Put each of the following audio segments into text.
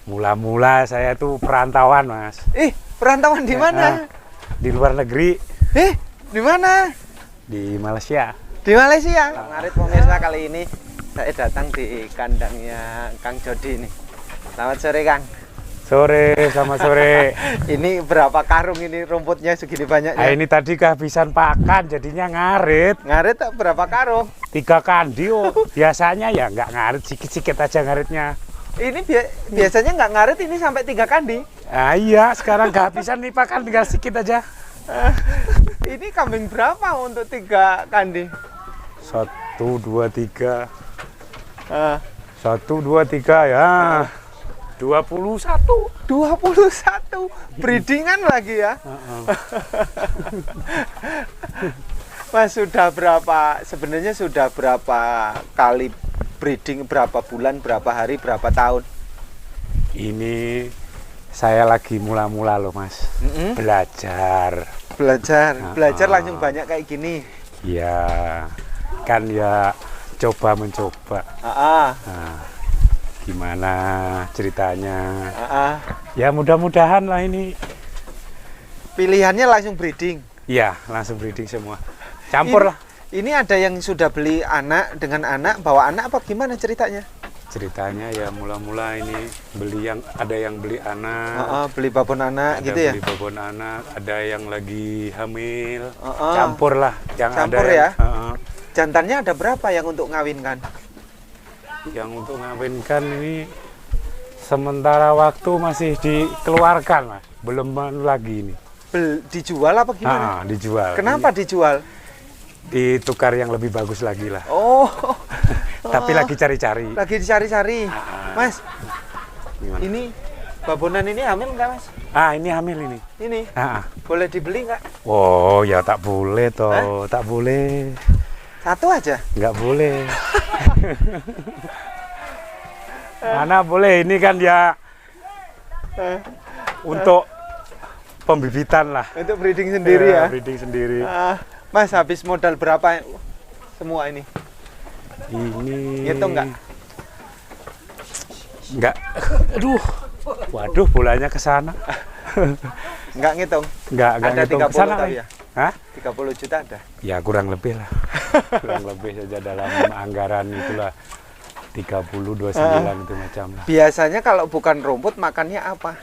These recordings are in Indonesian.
Mula-mula saya tuh perantauan, Mas. Perantauan di mana? Di luar negeri. Di mana? Di Malaysia. Di Malaysia. Kang Arit pemirsa, kali ini saya datang di kandangnya Kang Jody nih. Selamat sore, Kang. Sore, sama sore. Ini berapa karung ini rumputnya segini banyaknya? Ini tadi kehabisan pakan, jadinya ngarit. Ngarit berapa karung? 3 kandi. Biasanya ya nggak ngarit, sikit-sikit aja ngaritnya. Ini biasanya nggak ngarit, ini sampai 3 kandi. Iya, sekarang kehabisan nih pakan, tinggal sedikit aja. Ini kambing berapa untuk 3 kandi? 1, 2, 3. 1, 2, 3 ya. 21. Breedingan lagi ya. Mas, sebenarnya sudah berapa kali breeding, berapa bulan, berapa hari, berapa tahun? Ini saya lagi mula-mula loh, Mas. Belajar Langsung banyak kayak gini. Ya kan, ya coba mencoba. Gimana ceritanya? Ya mudah-mudahan lah ini. Pilihannya langsung breeding? Iya, langsung breeding semua. Campur lah. Ini ada yang sudah beli anak dengan anak, bawa anak apa gimana ceritanya? Ceritanya ya mula-mula ini ada yang beli anak. Beli babon anak gitu ya? Beli babon anak, ada yang lagi hamil. Campur lah. Campur ya? Jantannya ada berapa yang untuk ngawinkan? Yang untuk ngawinkan ini sementara waktu masih dikeluarkan, Mas. Belum lagi ini. Dijual apa gimana? Dijual. Kenapa dijual? Ditukar yang lebih bagus lagi lah. Tapi lagi cari-cari. Lagi dicari-cari. Mas, gimana? Ini babonan ini hamil nggak, Mas? Ini hamil ini. Ini? Boleh dibeli nggak? Oh, ya tak boleh toh. Tak boleh. Satu aja? Nggak boleh. Mana boleh, ini kan ya untuk pembibitan lah. Untuk breeding sendiri ya? Breeding sendiri. Mas, habis modal berapa semua ini? Ini ngitung nggak? Nggak. Aduh. Waduh, bolanya ke sana. Nggak ngitung? Nggak ada ngitung. 30 Kesana tapi ya? 30 juta ada? Ya kurang lebih lah. Kurang lebih saja dalam anggaran itulah 30, 29 itu macam lah. Biasanya kalau bukan rumput makannya apa?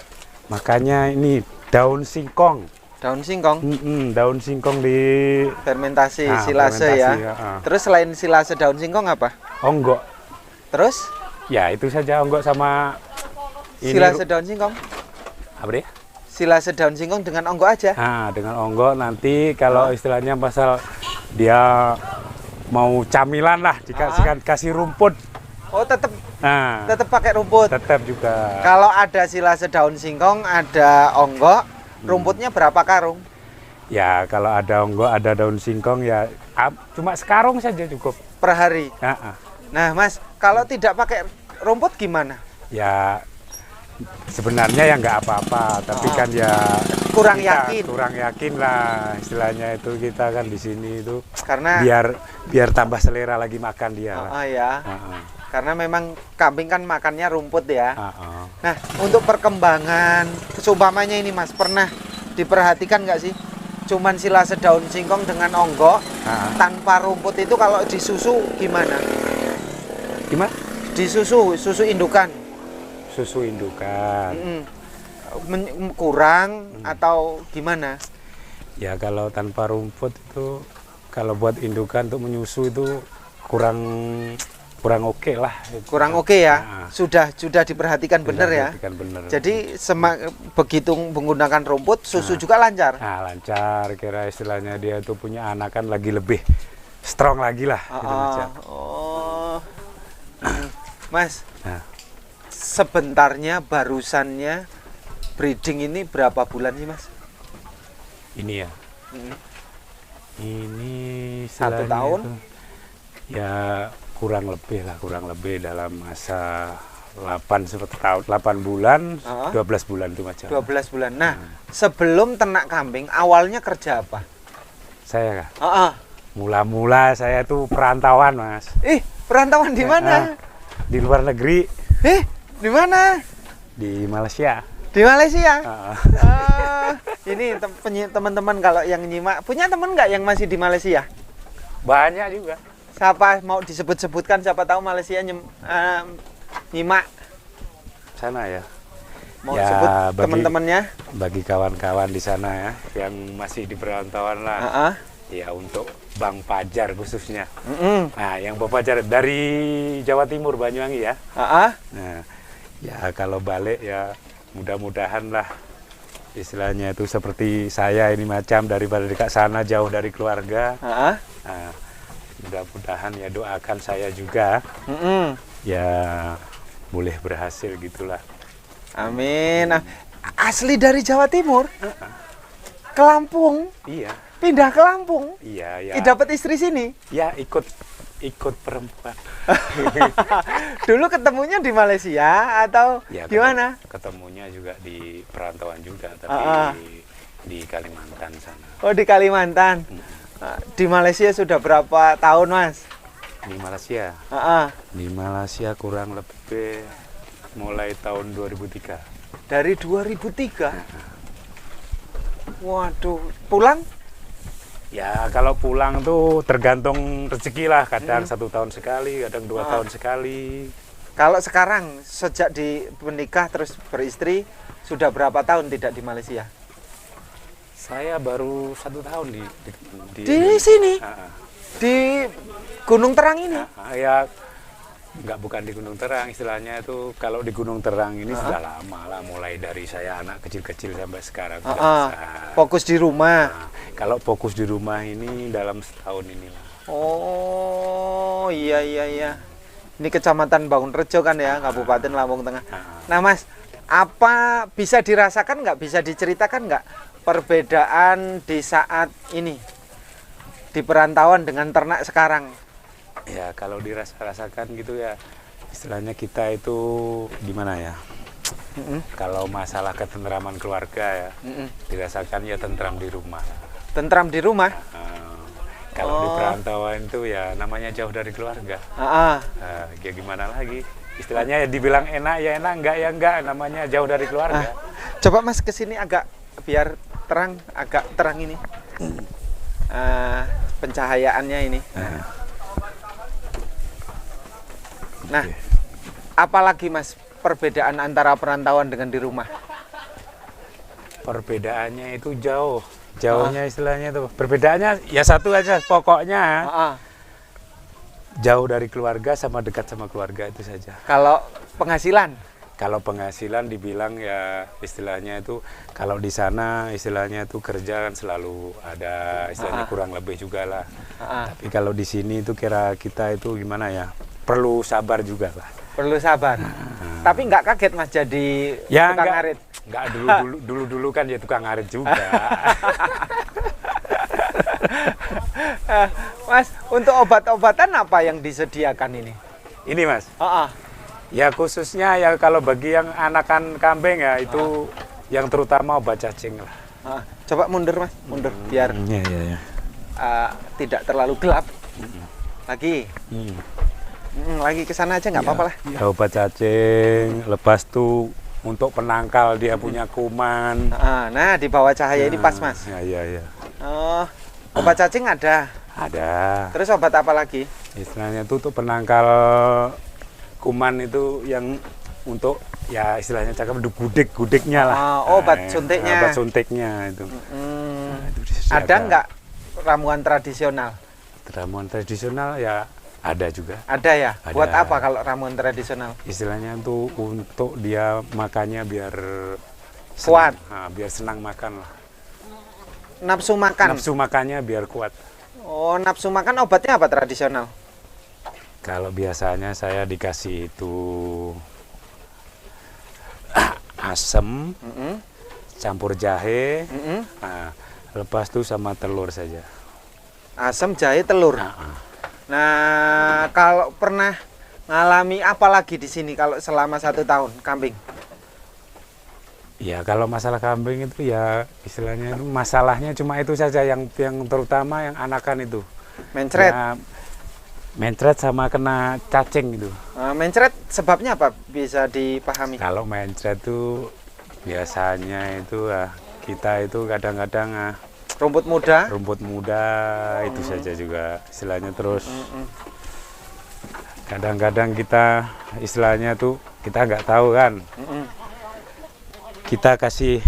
Makanya ini daun singkong. Daun singkong? Daun singkong di fermentasi, silase ya. Terus selain silase daun singkong apa? Onggok. Terus? Ya itu saja, onggok sama ini. Silase daun singkong? Apa dia? Silase daun singkong dengan onggok aja? Dengan onggok nanti kalau istilahnya pasal dia mau camilan lah, dikasih rumput. Oh, tetap pakai rumput? Tetap juga. Kalau ada silase daun singkong, ada onggok, rumputnya berapa karung? Ya kalau ada onggok, ada daun singkong ya cuma sekarung saja cukup. Per hari? Nah, Mas, kalau tidak pakai rumput gimana? Ya sebenarnya ya nggak apa-apa, tapi kan ya kurang yakin lah istilahnya itu, kita kan di sini itu karena biar tambah selera lagi makan dia lah. Karena memang kambing kan makannya rumput ya. Nah, untuk perkembangan seumpamanya ini, Mas, pernah diperhatikan nggak sih? Cuman silase daun singkong dengan onggok tanpa rumput itu kalau disusu gimana? Gimana? Disusu, susu indukan. Susu indukan. Kurang atau gimana? Ya kalau tanpa rumput itu, kalau buat indukan untuk menyusu itu kurang oke lah. Kurang oke ya. Sudah diperhatikan benar ya. Bener. Jadi begitu menggunakan rumput, susu juga lancar. Lancar. Kira istilahnya dia itu punya anak kan lagi lebih strong lagi lah. Mas. Sebentarnya barusannya breeding ini berapa bulan sih, Mas? Ini ya. Ini 1 tahun. Ya kurang lebih dalam masa 8 bulan, 12 bulan itu macam. 12 bulan. Nah, sebelum ternak kambing awalnya kerja apa? Saya mula-mula saya tuh perantauan, Mas. Perantauan di mana? Di luar negeri. Di Di mana? Di Malaysia. Di Malaysia. Ah. Ini teman-teman kalau yang nyimak, punya teman nggak yang masih di Malaysia? Banyak juga. Siapa mau disebut-sebutkan? Siapa tahu Malaysia nyimak. Sana ya. Mau Ya, sebut teman-temannya? Bagi kawan-kawan di sana ya, yang masih di perantauan lah. Ya untuk Bang Pajar khususnya. Nah, yang Bang Pajar dari Jawa Timur, Banyuwangi ya. Nah, ya kalau balik ya mudah-mudahan lah istilahnya itu seperti saya ini macam daripada dekat sana jauh dari keluarga. Nah, mudah-mudahan ya doakan saya juga ya boleh berhasil gitulah. Amin. Asli dari Jawa Timur? Ke Lampung? Iya. Pindah ke Lampung? Iya, ya. Dapat istri sini? Ya ikut perempuan. Dulu ketemunya di Malaysia atau Ya, gimana? Ketemunya juga di perantauan juga, tapi di Kalimantan sana. Oh, di Kalimantan. Di Malaysia sudah berapa tahun, Mas? Di Malaysia. Di Malaysia kurang lebih mulai tahun 2003. Dari 2003? Waduh, pulang? Ya kalau pulang tuh tergantung rezeki lah, kadang 1 tahun sekali, kadang 2 tahun sekali. Kalau sekarang sejak menikah terus beristri, sudah berapa tahun tidak di Malaysia? Saya baru 1 tahun di sini? Di Gunung Terang ini? Ya bukan di Gunung Terang, istilahnya itu kalau di Gunung Terang ini sudah lama lah, mulai dari saya anak kecil-kecil sampai sekarang. Fokus di rumah. Kalau fokus di rumah ini dalam setahun inilah. Oh iya. Ini Kecamatan Bangunrejo kan ya, Kabupaten Lampung Tengah. Nah Mas, apa bisa dirasakan nggak, bisa diceritakan nggak perbedaan di saat ini di perantauan dengan ternak sekarang? Ya kalau dirasakan gitu ya, istilahnya kita itu gimana ya, kalau masalah ketentraman keluarga ya, dirasakan ya tentram di rumah. Tentram di rumah? Kalau di perantauan itu ya namanya jauh dari keluarga. Ya gimana lagi, istilahnya ya dibilang enak ya enak, enggak ya enggak, namanya jauh dari keluarga. Coba Mas kesini agak biar terang, agak terang ini pencahayaannya ini. Nah, apalagi Mas perbedaan antara perantauan dengan di rumah? Perbedaannya itu jauhnya istilahnya itu. Perbedaannya ya satu aja, pokoknya jauh dari keluarga sama dekat sama keluarga, itu saja. Kalau penghasilan? Kalau penghasilan dibilang ya istilahnya itu, kalau di sana istilahnya itu kerja kan selalu ada istilahnya kurang lebih juga lah. Tapi kalau di sini itu kira kita itu gimana ya, perlu sabar juga lah. Perlu sabar. Tapi nggak kaget Mas jadi ya, tukang ngarit? Nggak, dulu kan ya tukang ngarit juga. Mas, untuk obat-obatan apa yang disediakan ini? Ini Mas? Ya khususnya ya kalau bagi yang anakan kambing ya itu yang terutama obat cacing lah. Coba mundur Mas, mundur biar tidak terlalu gelap. Lagi. Lagi ke sana aja nggak apa-apa lah. Ya, obat cacing, lepas tuh untuk penangkal dia punya kuman. Nah di bawah cahaya ini pas Mas. Iya. Oh, obat cacing ada. Ada. Terus obat apa lagi? Istilahnya itu untuk penangkal kuman itu yang untuk ya istilahnya cakap gudeg-gudegnya lah. Obat suntiknya. Obat suntiknya itu. Ada nggak ramuan tradisional? Ramuan tradisional ya ada juga. Ada ya? Ada. Buat apa kalau ramuan tradisional? Istilahnya itu untuk dia makannya biar kuat. Biar senang makan lah. Nafsu makan? Nafsu makannya biar kuat. Oh, nafsu makan obatnya apa tradisional? Kalau biasanya saya dikasih itu asam, campur jahe, lepas itu sama telur saja. Asam, jahe, telur. Nah, kalau pernah ngalami apa lagi di sini kalau selama 1 tahun kambing? Ya kalau masalah kambing itu ya istilahnya itu masalahnya cuma itu saja yang terutama yang anakan itu. Mencret. Ya, Mencret sama kena cacing gitu. Mencret sebabnya apa? Bisa dipahami? Kalau mencret tuh biasanya itu kita itu kadang-kadang rumput muda. Rumput muda itu saja juga istilahnya, terus kadang-kadang kita istilahnya tuh kita nggak tahu kan. Kita kasih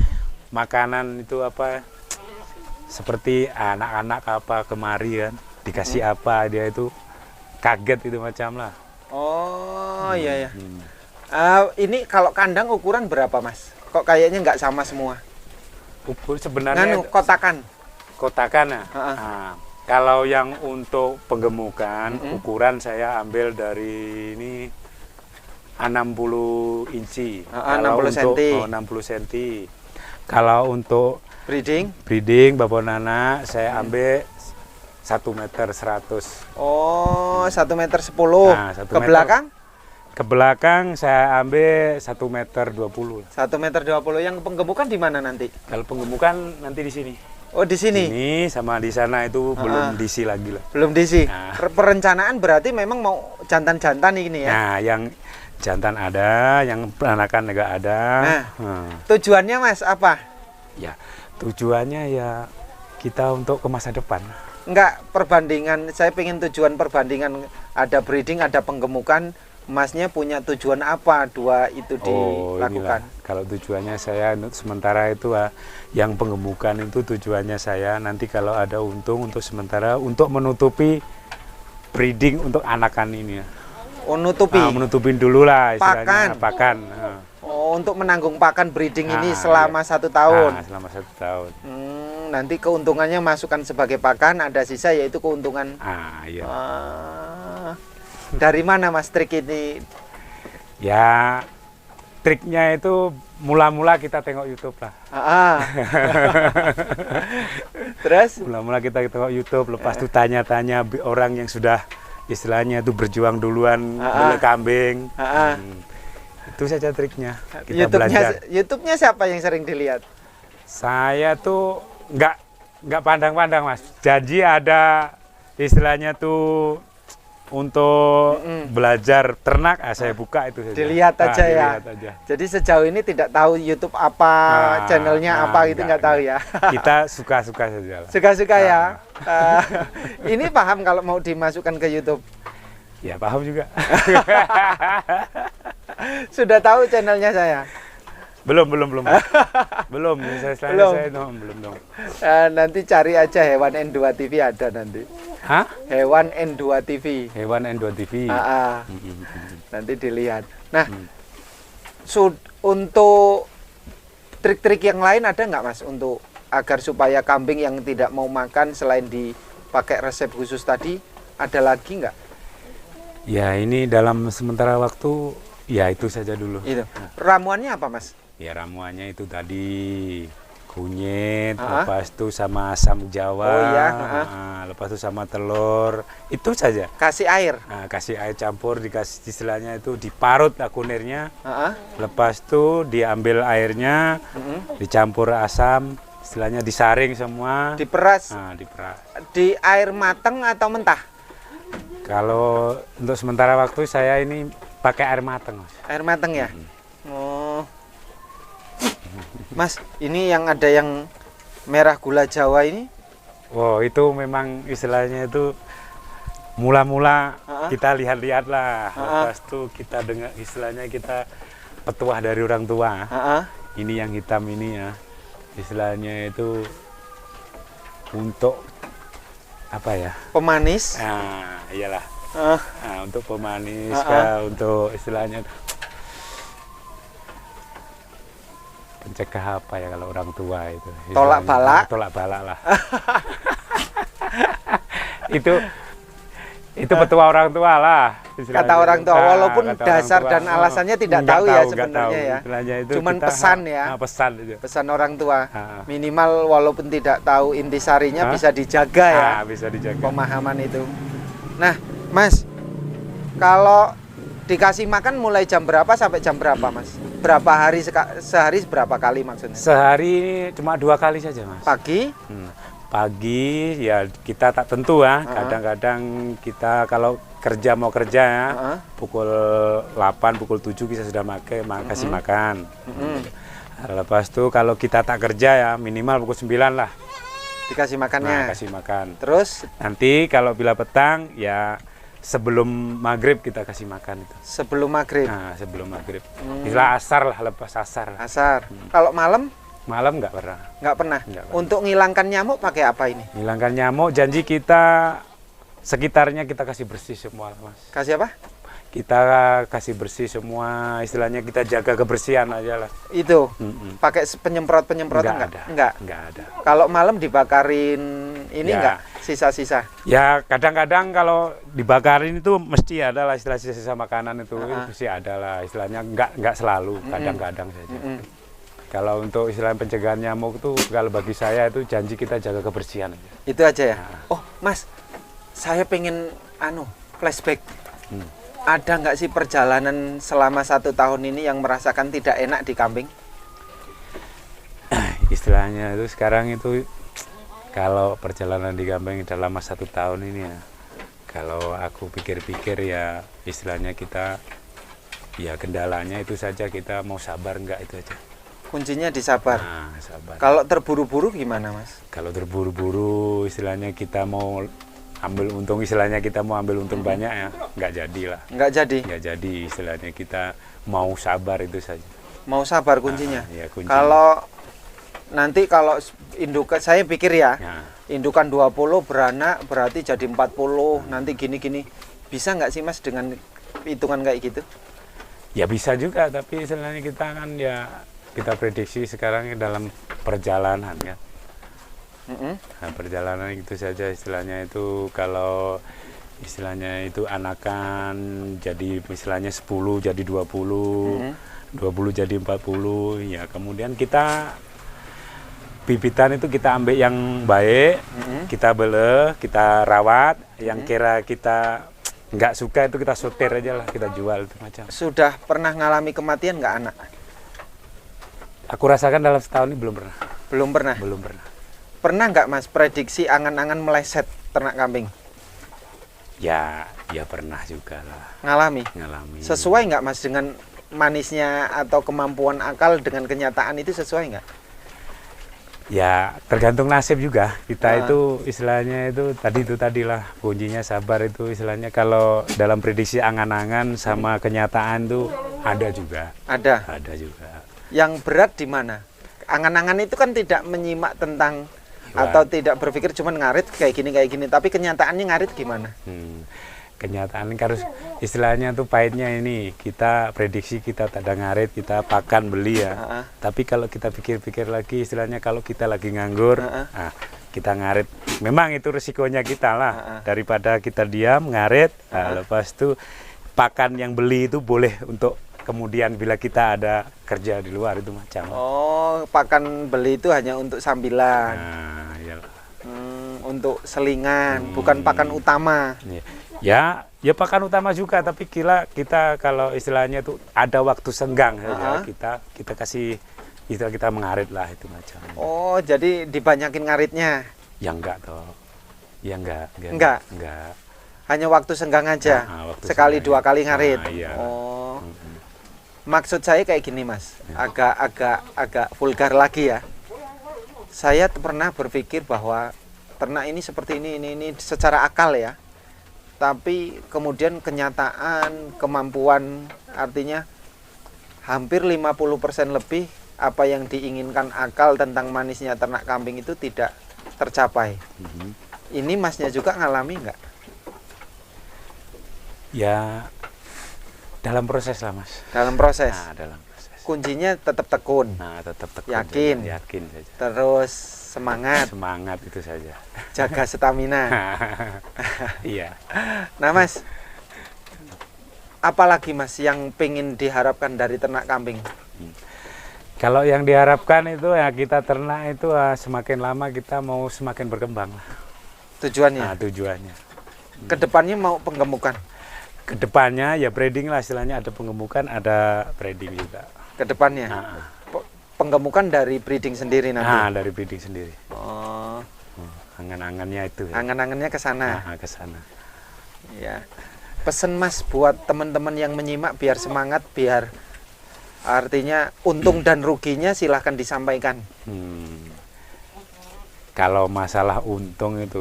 makanan itu apa, seperti anak-anak apa kemari kan, dikasih apa dia itu kaget itu macam lah. Oh iya ya. Ini kalau kandang ukuran berapa Mas? Kok kayaknya nggak sama semua? Ukur sebenarnya kotakan. Kotakan ya. Kalau yang untuk penggemukan ukuran saya ambil dari ini 60 inci. 60 cm. 60 cm. Kalau untuk breeding babon anak saya ambil 1,1 m. Oh, 1,10 m. Nah, ke belakang? Ke belakang saya ambil 1,20 m. 1,20 m. Yang penggemukan di mana nanti? Kalau penggemukan nanti di sini. Oh, di sini. Ini sama di sana itu belum diisi lagi lah. Belum diisi. Nah. Perencanaan berarti memang mau jantan-jantan ini ya. Nah, yang jantan ada, yang peranakan juga ada. Nah, tujuannya Mas apa? Ya, tujuannya ya kita untuk ke masa depan. Enggak, perbandingan, saya pengen tujuan perbandingan, ada breeding, ada penggemukan, Masnya punya tujuan apa dua itu dilakukan? Kalau tujuannya saya sementara itu yang penggemukan itu tujuannya saya nanti kalau ada untung untuk sementara untuk menutupi breeding untuk anakan ini ya. Oh, nutupi? Menutupin dulu lah istilahnya. Pakan. Oh, untuk menanggung pakan breeding ini selama 1 tahun? Selama 1 tahun. Nanti keuntungannya masukkan sebagai pakan, ada sisa yaitu keuntungan. Iya. Dari mana Mas trik ini? Ya, triknya itu mula-mula kita tengok YouTube lah. Terus? Mula-mula kita tengok YouTube, lepas itu tanya-tanya orang yang sudah istilahnya itu berjuang duluan beli kambing. Itu saja triknya. Kita belajar. YouTube-nya siapa yang sering dilihat? Saya tuh nggak pandang-pandang Mas. Janji ada istilahnya tuh untuk belajar ternak, saya buka itu saja. Dilihat aja ya. Dilihat aja. Jadi sejauh ini tidak tahu YouTube apa, channelnya apa gitu, nggak tahu ya. Kita suka-suka saja. Suka-suka ya. Ini paham kalau mau dimasukkan ke YouTube? Ya paham juga. Sudah tahu channelnya saya? Belum. belum. Saya belum. Nanti cari aja Hewan N2 TV ada nanti. Hah? Hewan N2 TV. Hewan N2 TV. Nanti dilihat. Nah, untuk trik-trik yang lain ada nggak Mas untuk agar supaya kambing yang tidak mau makan selain dipakai resep khusus tadi, ada lagi nggak? Ya ini dalam sementara waktu ya itu saja dulu. Itu. Ramuannya apa Mas? Ya ramuannya itu tadi kunyit, lepas itu sama asam jawa, lepas itu sama telur, itu saja. Kasih air? Kasih air campur, dikasih istilahnya itu diparut akunirnya, lepas itu diambil airnya, dicampur asam, istilahnya disaring semua. Diperas? Diperas. Di air matang atau mentah? Kalau untuk sementara waktu saya ini pakai air matang. Air matang ya? Oh. Mas, ini yang ada yang merah gula Jawa ini? Wow, itu memang istilahnya itu mula-mula kita lihat-lihat lah. Lepas itu kita dengar istilahnya kita petuah dari orang tua. Ini yang hitam ini ya. Istilahnya itu untuk apa ya? Pemanis? Iyalah. Untuk pemanis, untuk istilahnya pencegah apa ya kalau orang tua itu? Tolak balak? Tolak balak lah. itu petua orang tua lah. Kata orang tua, walaupun dasar dan alasannya tidak tahu ya sebenarnya ya. Cuman pesan ya. Pesan itu. Pesan orang tua. Minimal walaupun tidak tahu intisarinya bisa dijaga ya. Bisa dijaga. Pemahaman itu. Nah, Mas, kalau dikasih makan mulai jam berapa sampai jam berapa, Mas? Berapa hari sehari berapa kali maksudnya? Sehari cuma 2 kali saja, Mas. Pagi? Pagi ya kita tak tentu ya. Kadang-kadang kita kalau mau kerja ya, pukul 8, pukul 7 kita sudah kasih makan. Lepas itu kalau kita tak kerja ya minimal pukul 9 lah. Dikasih makannya. Nah, kasih makan. Terus nanti kalau bila petang ya sebelum maghrib kita kasih makan itu. Sebelum maghrib? Nah, sebelum maghrib. Istilah asar lah, lepas asar. Asar. Kalau malam? Malam nggak pernah. Nggak pernah? Untuk ngilangkan nyamuk pakai apa ini? Ngilangkan nyamuk, janji kita sekitarnya kita kasih bersih semua, Mas. Kasih apa? Kita kasih bersih semua, istilahnya kita jaga kebersihan aja lah. Itu? Pakai penyemprot-penyemprotan nggak? Nggak ada. Kalau malam dibakarin ini nggak? Sisa-sisa? Ya kadang-kadang kalau dibakarin itu mesti ada lah istilah sisa-sisa makanan itu mesti ada lah, istilahnya nggak selalu, kadang-kadang saja. Kalau untuk istilah pencegahan nyamuk itu kalau bagi saya itu janji kita jaga kebersihan aja. Itu aja ya? Oh Mas, saya pengen flashback. Ada nggak sih perjalanan selama 1 tahun ini yang merasakan tidak enak di kambing? Istilahnya itu sekarang itu kalau perjalanan di kambing dalam 1 tahun ini ya, kalau aku pikir-pikir ya istilahnya kita ya kendalanya itu saja, kita mau sabar nggak itu aja. Kuncinya di sabar. Nah, sabar. Kalau terburu-buru gimana Mas? Kalau terburu-buru istilahnya kita mau ambil untung, istilahnya kita mau ambil untung banyak ya nggak jadi lah. Nggak jadi istilahnya kita mau sabar itu saja. Mau sabar kuncinya. Ya, kuncinya. Kalau nanti kalau indukan, saya pikir ya, indukan 20 beranak berarti jadi 40 nanti gini-gini, bisa nggak sih Mas dengan hitungan kayak gitu? Ya bisa juga, tapi istilahnya kita kan ya kita prediksi sekarang dalam perjalanan ya. Nah, perjalanan itu saja istilahnya itu, kalau istilahnya itu anakan jadi istilahnya 10 jadi 20, 20 jadi 40 ya, kemudian kita bibitan itu kita ambil yang baik, kita beli, kita rawat, yang kira kita nggak suka itu kita sortir aja lah, kita jual itu macam. Sudah pernah ngalami kematian nggak anak? Aku rasakan dalam setahun ini belum pernah. Belum pernah? Belum pernah. Pernah nggak Mas prediksi angan-angan meleset ternak kambing? Ya pernah juga lah. Ngalami? Ngalami. Sesuai nggak Mas dengan manisnya atau kemampuan akal dengan kenyataan itu, sesuai nggak? Ya tergantung nasib juga. Kita itu istilahnya itu tadilah kuncinya sabar itu istilahnya. Kalau dalam prediksi angan-angan sama kenyataan tuh ada juga. Ada juga. Yang berat di mana? Angan-angan itu kan tidak menyimak tentang atau tidak berpikir cuman ngarit kayak gini, tapi kenyataannya ngarit gimana? Kenyataan harus istilahnya tuh pahitnya ini, kita prediksi kita tak ada ngarit, kita pakan beli ya. Tapi kalau kita pikir-pikir lagi istilahnya, kalau kita lagi nganggur, kita ngarit, memang itu risikonya kita lah, daripada kita diam ngarit, lepas itu pakan yang beli itu boleh untuk kemudian bila kita ada kerja di luar itu macam. Oh, pakan beli itu hanya untuk sambilan. Nah, iyalah. Untuk selingan, bukan pakan utama. Ya pakan utama juga, tapi kita kalau istilahnya itu ada waktu senggang saja, kita kasih istilah kita mengarit lah itu macam. Oh, jadi dibanyakin ngaritnya? Ya enggak toh. Ya enggak. Hanya waktu senggang aja. Sekali senggang, 2 kali ngarit. Iya. Oh. Maksud saya kayak gini Mas, agak vulgar lagi ya. Saya pernah berpikir bahwa ternak ini seperti ini secara akal ya. Tapi kemudian kenyataan, kemampuan, artinya hampir 50% lebih apa yang diinginkan akal tentang manisnya ternak kambing itu tidak tercapai. Ini Masnya juga ngalami nggak? Ya dalam proses lah Mas. Dalam proses. Nah, dalam proses. Kuncinya tetap tekun. Nah, tetap tekun. Yakin saja. Terus semangat. Semangat itu saja. Jaga stamina. Iya. Nah Mas, apalagi Mas yang pengen diharapkan dari ternak kambing? Kalau yang diharapkan itu ya kita ternak itu semakin lama kita mau semakin berkembang lah. Tujuannya? Nah, tujuannya. Kedepannya mau penggemukan? Kedepannya ya breeding lah istilahnya, ada penggemukan, ada breeding juga. Kedepannya? Penggemukan dari breeding sendiri nanti? Dari breeding sendiri. Oh. Angan-angannya itu. Ya. Angan-angannya ke sana? Ke sana. Ya. Pesen Mas buat teman-teman yang menyimak biar semangat, biar artinya untung dan ruginya silahkan disampaikan. Kalau masalah untung itu,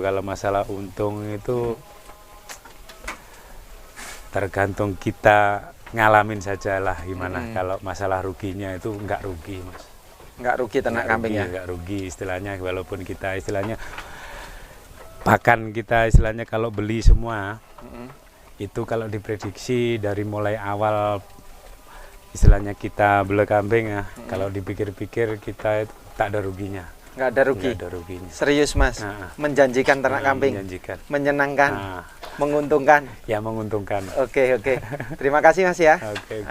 tergantung kita ngalamin sajalah gimana. Kalau masalah ruginya itu nggak rugi, Mas. Nggak rugi ternak kambing ya? Nggak rugi istilahnya, walaupun kita istilahnya pakan kita istilahnya kalau beli semua itu kalau diprediksi dari mulai awal istilahnya kita beli kambing ya, kalau dipikir-pikir kita itu tak ada ruginya. Nggak ada rugi. Nggak ada ruginya. Serius Mas, menjanjikan ternak kambing, menjanjikan, menyenangkan, menguntungkan. Ya menguntungkan. Oke. Terima kasih Mas ya. Oke.